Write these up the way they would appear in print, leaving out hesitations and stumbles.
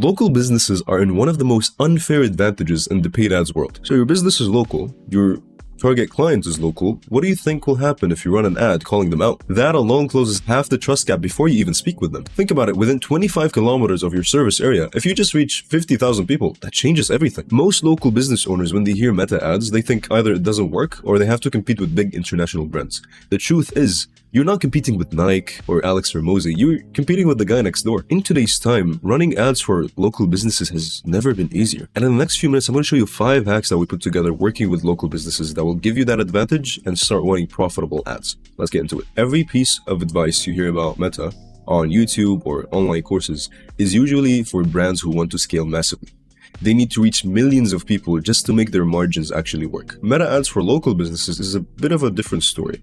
Local businesses are in one of the most unfair advantages in the paid ads world. So your business is local, your target client is local. What do you think will happen if you run an ad calling them out? That alone closes half the trust gap before you even speak with them. Think about it, within 25 kilometers of your service area, if you just reach 50,000 people, that changes everything. Most local business owners, when they hear meta ads, they think either it doesn't work or they have to compete with big international brands. The truth is, you're not competing with Nike or Alex Ramosi, you're competing with the guy next door. In today's time, running ads for local businesses has never been easier. And in the next few minutes, I'm going to show you 5 hacks that we put together working with local businesses that will give you that advantage and start running profitable ads. Let's get into it. Every piece of advice you hear about Meta on YouTube or online courses is usually for brands who want to scale massively. They need to reach millions of people just to make their margins actually work. Meta ads for local businesses is a bit of a different story.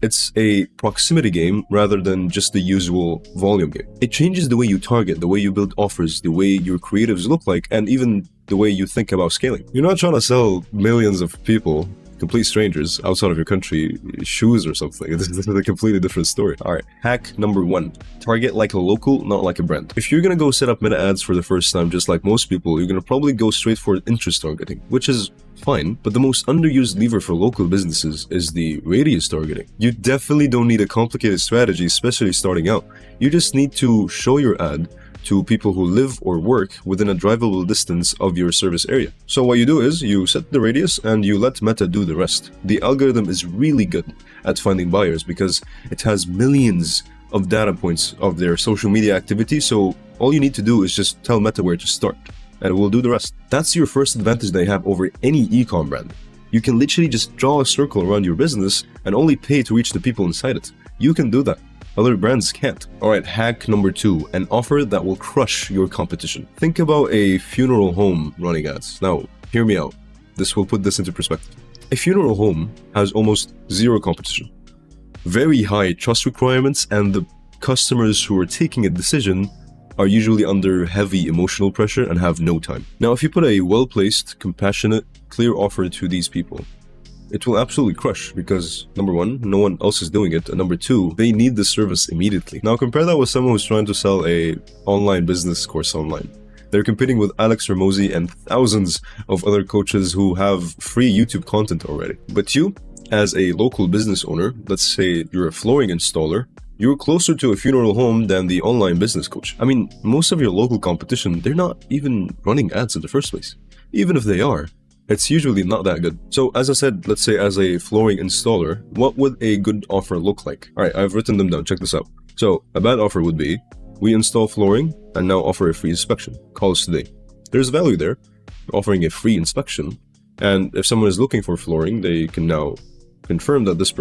It's a proximity game rather than just the usual volume game. It changes the way you target, the way you build offers, the way your creatives look like, and even the way you think about scaling. You're not trying to sell millions of people, complete strangers outside of your country, shoes or something. This is a completely different story. All right, hack number 1. Target like a local, not like a brand. If you're gonna go set up meta ads for the first time, just like most people, you're gonna probably go straight for interest targeting, which is fine, but the most underused lever for local businesses is the radius targeting. You definitely don't need a complicated strategy, especially starting out. You just need to show your ad to people who live or work within a drivable distance of your service area. So what you do is you set the radius and you let Meta do the rest. The algorithm is really good at finding buyers because it has millions of data points of their social media activity, so all you need to do is just tell Meta where to start and it will do the rest. That's your first advantage they have over any e-com brand. You can literally just draw a circle around your business and only pay to reach the people inside it. You can do that. Other brands can't. Alright, hack number 2, an offer that will crush your competition. Think about a funeral home running ads. Now, hear me out. This will put this into perspective. A funeral home has almost zero competition, very high trust requirements, and the customers who are taking a decision are usually under heavy emotional pressure and have no time. Now, if you put a well-placed, compassionate, clear offer to these people, it will absolutely crush because, number 1, no one else is doing it, and number 2, they need the service immediately. Now compare that with someone who's trying to sell a online business course online. They're competing with Alex Ramosi and thousands of other coaches who have free YouTube content already. But you, as a local business owner, let's say you're a flooring installer, you're closer to a funeral home than the online business coach. I mean, most of your local competition, they're not even running ads in the first place. Even if they are, it's usually not that good. So as I said, let's say as a flooring installer, what would a good offer look like? All right, I've written them down. Check this out. So a bad offer would be, we install flooring and now offer a free inspection. Call us today. There's value there, offering a free inspection. And if someone is looking for flooring, they can now confirm that this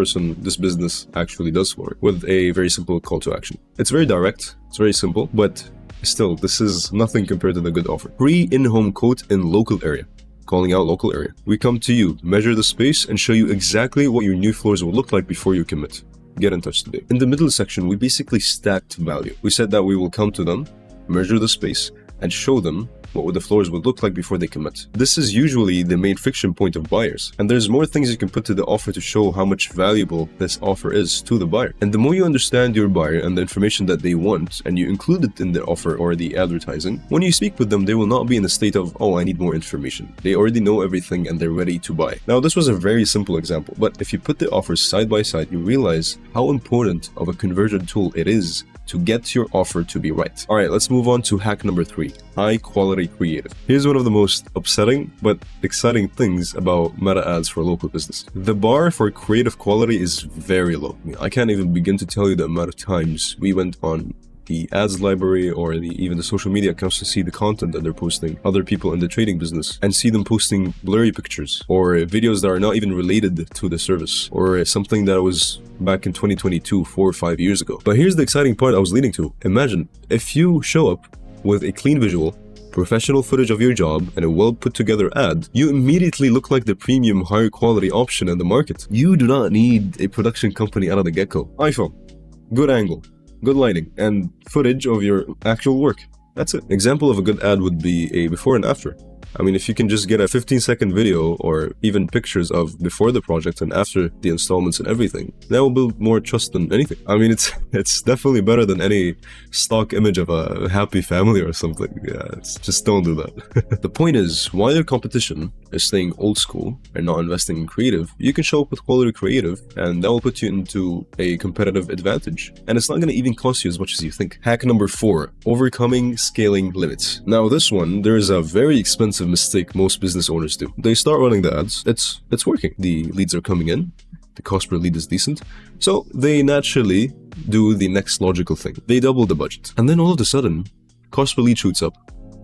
business actually does flooring with a very simple call to action. It's very direct, it's very simple, but still, this is nothing compared to the good offer. Free in-home quote in local area. Calling out local area. We come to you, measure the space, and show you exactly what your new floors will look like before you commit. Get in touch today. In the middle section, we basically stacked value. We said that we will come to them, measure the space, and show them what the floors would look like before they commit. This is usually the main friction point of buyers. And there's more things you can put to the offer to show how much valuable this offer is to the buyer. And the more you understand your buyer and the information that they want, and you include it in the offer or the advertising, when you speak with them, they will not be in a state of, oh, I need more information. They already know everything and they're ready to buy. Now, this was a very simple example, but if you put the offers side by side, you realize how important of a conversion tool it is to get your offer to be right. All right, let's move on to hack number 3, high quality creative. Here's one of the most upsetting but exciting things about meta ads for local business. The bar for creative quality is very low. I can't even begin to tell you the amount of times we went on the ads library or even the social media accounts to see the content that they're posting, other people in the trading business, and see them posting blurry pictures or videos that are not even related to the service or something that was back in 2022, 4 or 5 years ago. But here's the exciting part I was leading to. Imagine if you show up with a clean visual, professional footage of your job, and a well put together ad, you immediately look like the premium higher quality option in the market. You do not need a production company out of the get-go. iPhone, good angle, good lighting, and footage of your actual work. That's it. Example of a good ad would be a before and after. I mean, if you can just get a 15-second video or even pictures of before the project and after the installments and everything, that will build more trust than anything. I mean, it's definitely better than any stock image of a happy family or something. Yeah, just don't do that. The point is, while your competition is staying old school and not investing in creative, you can show up with quality creative, and that will put you into a competitive advantage. And it's not going to even cost you as much as you think. Hack number 4, overcoming scaling limits. Now this one, there is a very expensive mistake most business owners do. They start running the ads, it's working. The leads are coming in, the cost per lead is decent, so they naturally do the next logical thing. They double the budget. And then all of a sudden, cost per lead shoots up,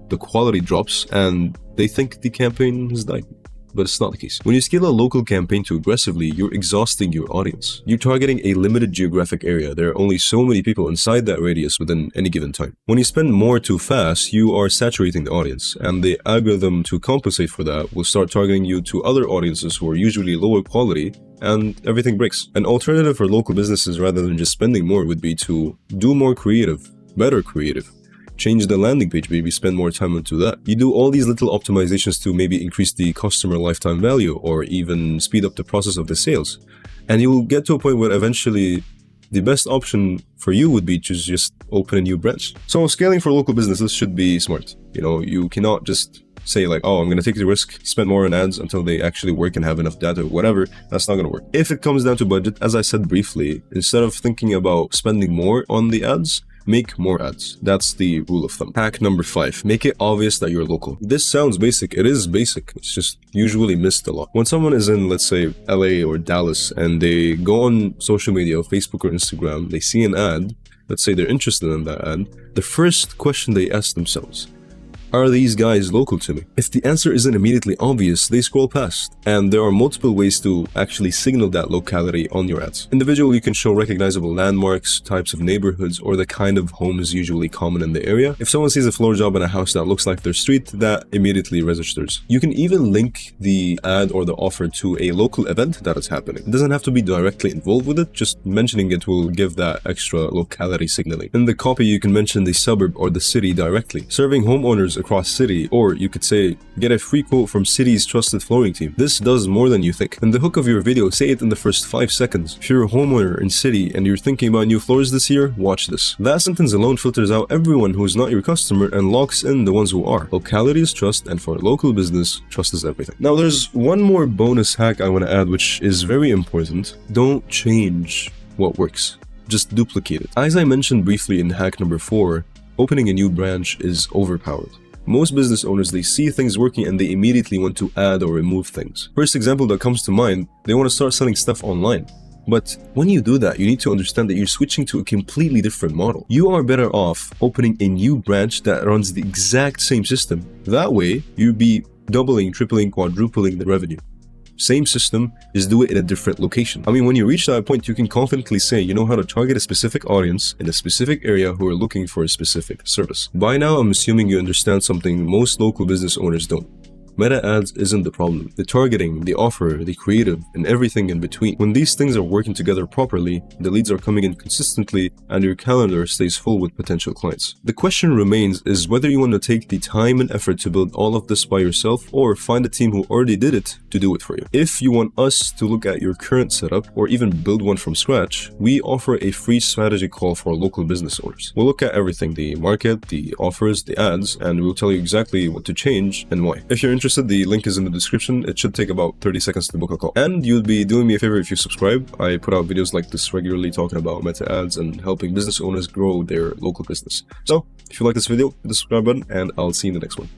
the quality drops, and they think the campaign has died. But it's not the case. When you scale a local campaign too aggressively, you're exhausting your audience. You're targeting a limited geographic area. There are only so many people inside that radius within any given time. When you spend more too fast, you are saturating the audience, and the algorithm, to compensate for that, will start targeting you to other audiences who are usually lower quality, and everything breaks. An alternative for local businesses, rather than just spending more, would be to do more creative, better creative. Change the landing page, maybe spend more time into that. You do all these little optimizations to maybe increase the customer lifetime value or even speed up the process of the sales. And you will get to a point where eventually the best option for you would be to just open a new branch. So scaling for local businesses should be smart. You know, you cannot just say like, oh, I'm going to take the risk, spend more on ads until they actually work and have enough data or whatever. That's not going to work. If it comes down to budget, as I said briefly, instead of thinking about spending more on the ads, make more ads. That's the rule of thumb. Hack number 5, make it obvious that you're local. This sounds basic. It is basic. It's just usually missed a lot. When someone is in, let's say, LA or Dallas, and they go on social media, Facebook or Instagram, they see an ad, let's say they're interested in that ad, the first question they ask themselves, are these guys local to me? If the answer isn't immediately obvious, they scroll past. And there are multiple ways to actually signal that locality on your ads. Individually, you can show recognizable landmarks, types of neighborhoods, or the kind of homes usually common in the area. If someone sees a floor job in a house that looks like their street, that immediately registers. You can even link the ad or the offer to a local event that is happening. It doesn't have to be directly involved with it, just mentioning it will give that extra locality signaling. In the copy, you can mention the suburb or the city directly, serving homeowners across city, or you could say, get a free quote from city's trusted flooring team. This does more than you think. In the hook of your video, say it in the first 5 seconds. If you're a homeowner in city and you're thinking about new floors this year, watch this. That sentence alone filters out everyone who is not your customer and locks in the ones who are. Locality is trust, and for a local business, trust is everything. Now there's one more bonus hack I want to add, which is very important. Don't change what works. Just duplicate it. As I mentioned briefly in hack number 4, opening a new branch is overpowered. Most business owners, they see things working and they immediately want to add or remove things. First example that comes to mind, they want to start selling stuff online. But when you do that, you need to understand that you're switching to a completely different model. You are better off opening a new branch that runs the exact same system. That way, you'll be doubling, tripling, quadrupling the revenue. Same system, just do it in a different location. I mean, when you reach that point, you can confidently say you know how to target a specific audience in a specific area who are looking for a specific service. By now, I'm assuming you understand something most local business owners don't. Meta ads isn't the problem. The targeting, the offer, the creative, and everything in between. When these things are working together properly, the leads are coming in consistently, and your calendar stays full with potential clients. The question remains is whether you want to take the time and effort to build all of this by yourself, or find a team who already did it to do it for you. If you want us to look at your current setup, or even build one from scratch, we offer a free strategy call for local business owners. We'll look at everything, the market, the offers, the ads, and we'll tell you exactly what to change and why. If you're interested, the link is in the description. It should take about 30 seconds to book a call. And you'll be doing me a favor if you subscribe. I put out videos like this regularly talking about meta ads and helping business owners grow their local business. So if you like this video, hit the subscribe button and I'll see you in the next one.